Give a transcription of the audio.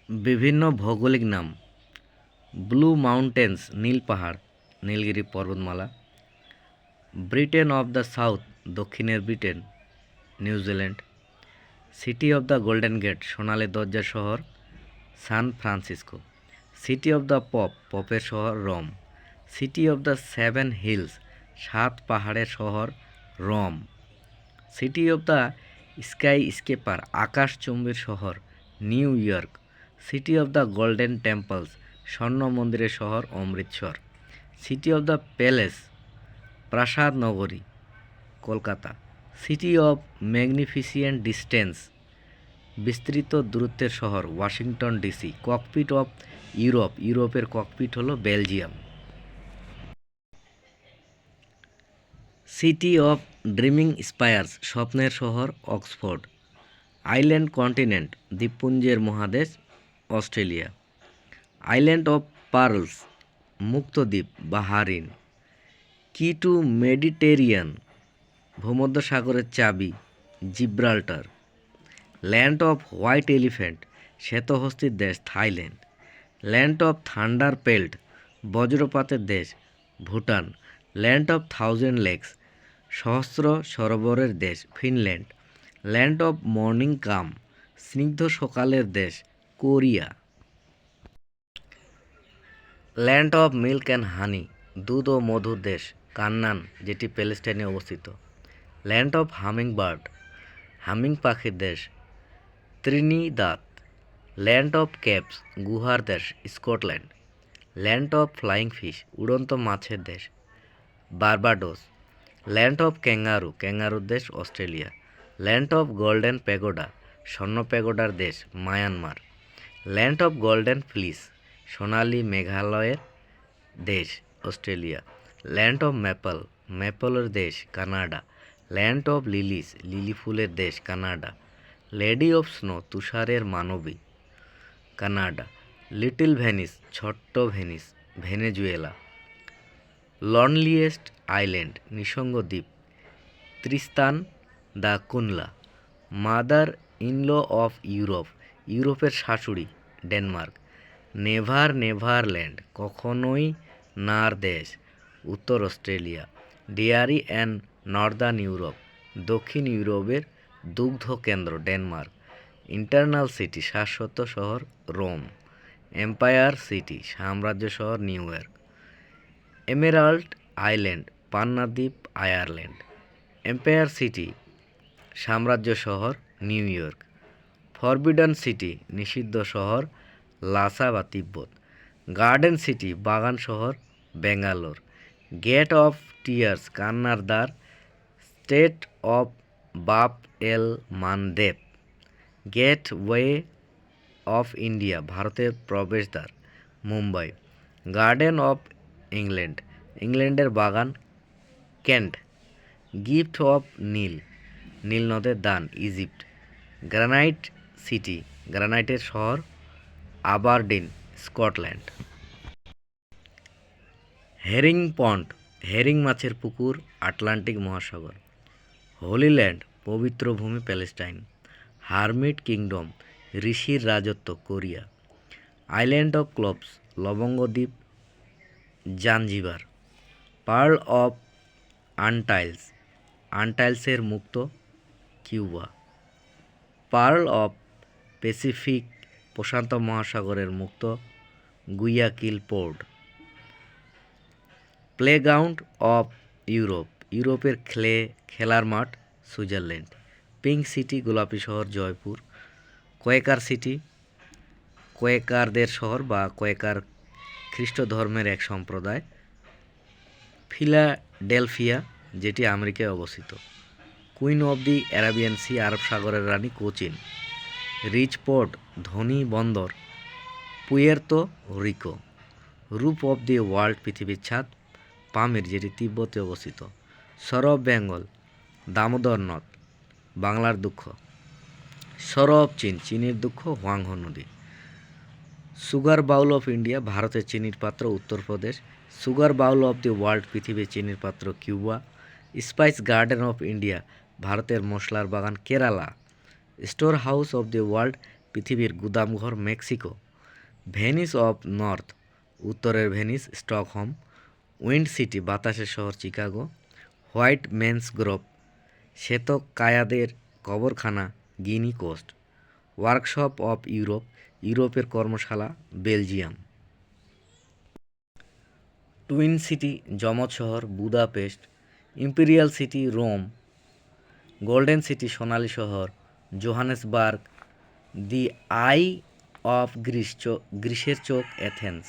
বিভিন্ন ভৌগোলিক নাম: ব্লু মাউন্টেন্স নীল পাহাড়, নীলগিরি পর্বতমালা; ব্রিটেন অফ দ্য সাউথ দক্ষিণের Britain, New Zealand; city of the golden gate সোনালী দরজার শহর, San Francisco; city of the pope পপের শহর, Rome; city of the seven hills সাত পাহাড়ের শহর, Rome; city of the skyscraper আকাশচুম্বীর শহর, New York; city of the golden temples স্বর্ণ মন্দিরের শহর, Amritsar; city of the palace প্রাসাদ নগরী, Kolkata; city of magnificent distance বিস্তৃত দূরত্বের শহর, Washington DC; cocopeat of Europe ইউরোপের ককপিট হল বেলজিয়াম; সিটি অফ ড্রিমিং স্পায়ার্স স্বপ্নের শহর, অক্সফোর্ড; আইল্যান্ড কন্টিনেন্ট দ্বীপপুঞ্জের মহাদেশ, অস্ট্রেলিয়া; আইল্যান্ড অফ পার্লস মুক্ত দ্বীপ, বাহারিন; কি টু মেডিটেরিয়ান ভূমধ্যসাগরের চাবি, Gibraltar; land of white elephant শ্বেতহস্তির দেশ, Thailand; land of thunder pelt বজ্রপাতের দেশ, Bhutan; land of thousand lakes সহস্র সরোবরের দেশ, Finland; land of morning calm স্নিগ্ধ সকালের দেশ, Korea; land of milk and honey দুধ ও মধুর দেশ, কান্নান যেটি প্যালেস্টাইনে অবস্থিত; land of humming bird humming পাখির দেশ, ত্রিনিদাদ; ল্যান্ড অফ কেপস গুহার দেশ, Scotland; land of flying fish উড়ন্ত মাছের দেশ, বার্বাডোস; ল্যান্ড অফ ক্যাঙ্গারু ক্যাঙ্গারুর দেশ, Australia; land of golden pagoda স্বর্ণ প্যাগোডার দেশ, Myanmar; land of golden fleece সোনালী মেঘালয়ের দেশ, অস্ট্রেলিয়া; ল্যান্ড অফ ম্যাপল ম্যাপলের দেশ, Canada; land of lilies lily ফুলের দেশ, কানাডা; লেডি অফ স্নো তুষারের মানবী, কানাডা; লিটল ভেনিস ছোট্ট ভেনিস, ভেনেজুয়েলা; লনলিয়েস্ট আইল্যান্ড নিঃসঙ্গ দ্বীপ, Tristan da Cunha; mother in law of Europe Europe শাশুড়ি, ডেনমার্ক; নেভার নেভারল্যান্ড কখনোই নার দেশ, উত্তর Australia; dairy and Northern Europe দক্ষিণ ইউরোপের দুগ্ধ কেন্দ্র, ডেনমার্ক; ইন্টারনাল সিটি শাশ্বত শহর, রোম; এম্পায়ার সিটি সাম্রাজ্য শহর, নিউ ইয়র্ক; এমেরাল্ড আইল্যান্ড পান্না দ্বীপ, আয়ারল্যান্ড; এম্পায়ার সিটি সাম্রাজ্য শহর, নিউ ইয়র্ক; ফরবিডন সিটি নিষিদ্ধ শহর, লাসা বা তিব্বত; গার্ডেন সিটি বাগান শহর, ব্যাঙ্গালোর; গেট অফ টিয়ার্স কান্নার দ্বার, state of Bab el Mandeb; gateway of India ভারতের প্রবেশদ্বার, মুম্বাই; গার্ডেন অফ ইংল্যান্ড ইংল্যান্ডের বাগান, Kent; gift of Nile Nile নদের দান, ইজিপ্ট; গ্রানাইট সিটি গ্রানাইটের শহর, Aberdeen, Scotland; herring pond herring মাছের পুকুর, আটলান্টিক মহাসাগর; হোলি ল্যান্ড পবিত্র ভূমি, প্যালেস্টাইন; হারমিট কিংডম ঋষির রাজত্ব, কোরিয়া; আইল্যান্ড অফ ক্লোভস লবঙ্গ দ্বীপ, জাঞ্জিবার; পার্ল অফ আনটাইলস আনটাইলসের মুক্ত, কিউবা; পার্ল অফ প্যাসিফিক প্রশান্ত মহাসাগরের মুক্ত, গুয়াকিল পোর্ট; প্লেগ্রাউন্ড অফ ইউরোপ ইউরোপের খেলার মাঠ, সুইজারল্যান্ড; পিঙ্ক সিটি গোলাপি শহর, জয়পুর; কোয়েকার সিটি কোয়েকারদের শহর বা কোয়েকার খ্রিস্ট ধর্মের এক সম্প্রদায়, ফিলাডেলফিয়া যেটি আমেরিকায় অবস্থিত; queen of the Arabian sea আরব সাগরের রানী, কোচিন; রিচ পোর্ট ধনী বন্দর, পুয়ের্তো রিকো; রূপ অফ দি ওয়ার্ল্ড পৃথিবীর ছাদ, পামির যেটি তিব্বতে অবস্থিত; সর অফ বেঙ্গল দামোদর নদ, বাংলার দুঃখ; সর অফ চীন চীনের দুঃখ, হোয়াংহো নদী; সুগার বাউল অফ ইন্ডিয়া ভারতের চিনির পাত্র, Uttar Pradesh; sugar bowl of the world পৃথিবীর চিনির পাত্র, Cuba; spice garden of India ভারতের মশলার বাগান, Kerala; storehouse of the world পৃথিবীর গুদামঘর মেক্সিকো। ভেনিস অফ নর্থ, উত্তরের ভেনিস স্টকহোম। উইন্ড সিটি, বাতাসের শহর চিকাগো। হোয়াইট মেন্স গ্রোভ, শ্বেতকায়াদের কবরখানা Guinea coast. Workshop of Europe, ইউরোপের কর্মশালা বেলজিয়াম। টুইন সিটি, যমজ শহর Budapest. Imperial city Rome. Golden city, সোনালী শহর Johannesburg. The eye of Greece, গ্রিসের চোখ এথেন্স।